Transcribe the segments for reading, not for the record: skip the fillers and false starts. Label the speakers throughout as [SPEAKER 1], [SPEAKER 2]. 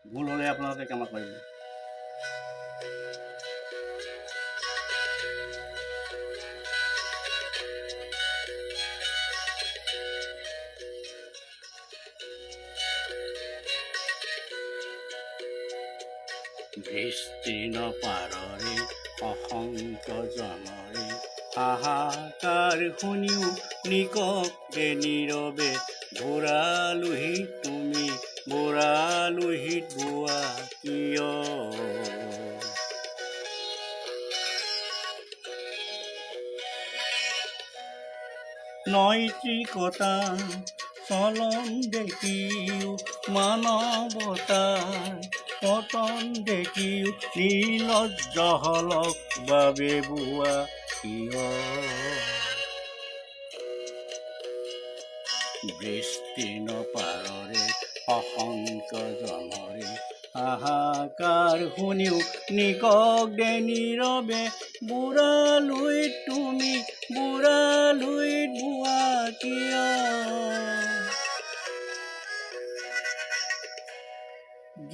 [SPEAKER 1] ভুল হ'লে আপোনালোকে ক্ষমা কৰিব। বিস্তীৰ্ণ পাৰৰে অসংখ্য জনৰে হাহাকাৰ শুনিও নিককে নীৰৱে বুঢ়ালোহি তুমি বুঢ়ালোহিত বোৱা কিয়? নৈতিকতা চলন দেখিও মানৱতাৰ পতন দেখিও নিৰ্লজ্জ হলক বাবে বোৱা কিয়? বিস্তীৰ্ণ পাৰৰে অসংখ্য জনৰে হাহাকাৰ শুনিও নিককে নীৰৱে বুঢ়ালোহিত তুমি বুঢ়ালোহিত বোৱা কিয়?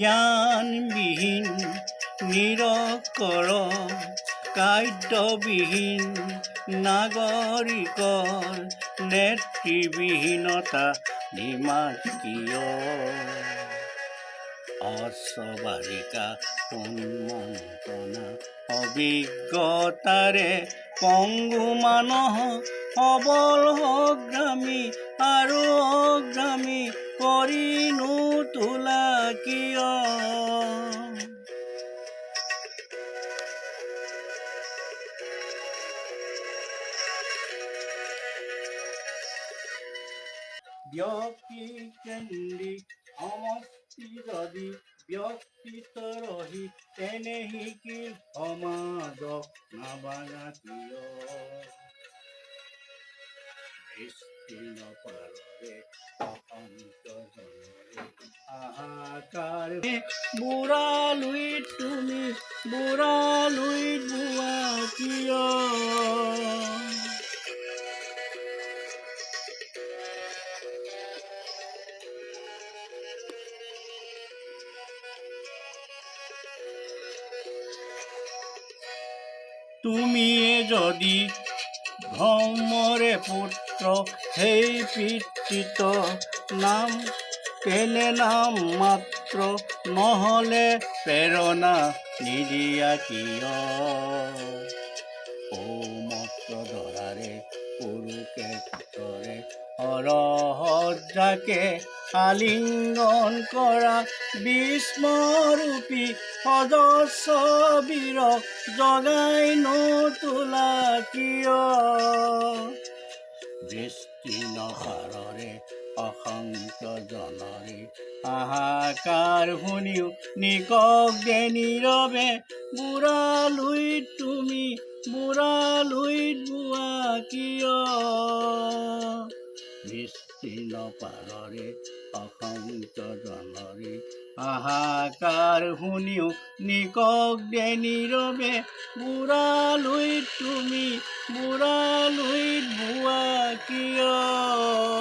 [SPEAKER 1] জ্ঞানবিহীন নিৰক্ষৰ কাৰ্যবিহীন নাগৰিকৰ নেতৃবিহীনতা নিমাত কিয়? অস্বাভাৱিকা উন্মন্ত্ৰণা অভিজ্ঞতাৰে পংগু মানহ সবল সংগ্ৰামী আৰু অগ্ৰামী কৰি নোতোলা কিয়? ব্যক্তিকেন্দ্ৰিক সমষ্টি যদি ব্যক্তিত্ব ৰহি তেনে শিকিল সমাজক নাভাঙা কিয়? বিস্তীৰ্ণ পাৰৰে অসংখ্য জনৰে হাহাকাৰ বুঢ়ালোহিত তুমি বুঢ়ালোহিত বোৱা কিয়? তুমিয়ে যদি ধৰ্মৰে পুত্ৰ সেই পিতৃত নাম তেনে নাম মাত্ৰ নহ'লে প্ৰেৰণা নিদিয়া কিয়? সৌমত্ৰ ধৰাৰে কুৰুক্ষেত্ৰৰে হৰসজ্জাকে আলিংগন কৰা বিস্মৰূপী অজস্ৰ বীৰক জগাই নোতোলা কিয়? বিস্তীৰ্ণ পাৰৰে অসংখ্য জনৰে হাহাকাৰ শুনিও নিককে নীৰৱে বুঢ়ালোহিত তুমি বুঢ়ালোহিত বোৱা কিয়? বিস্তীৰ্ণ পাৰৰে অসংখ্য জনৰে হাহাকাৰ শুনিও নিককে নীৰৱে বুঢ়ালোহিত তুমি বুঢ়ালোহিত বোৱা কিয়?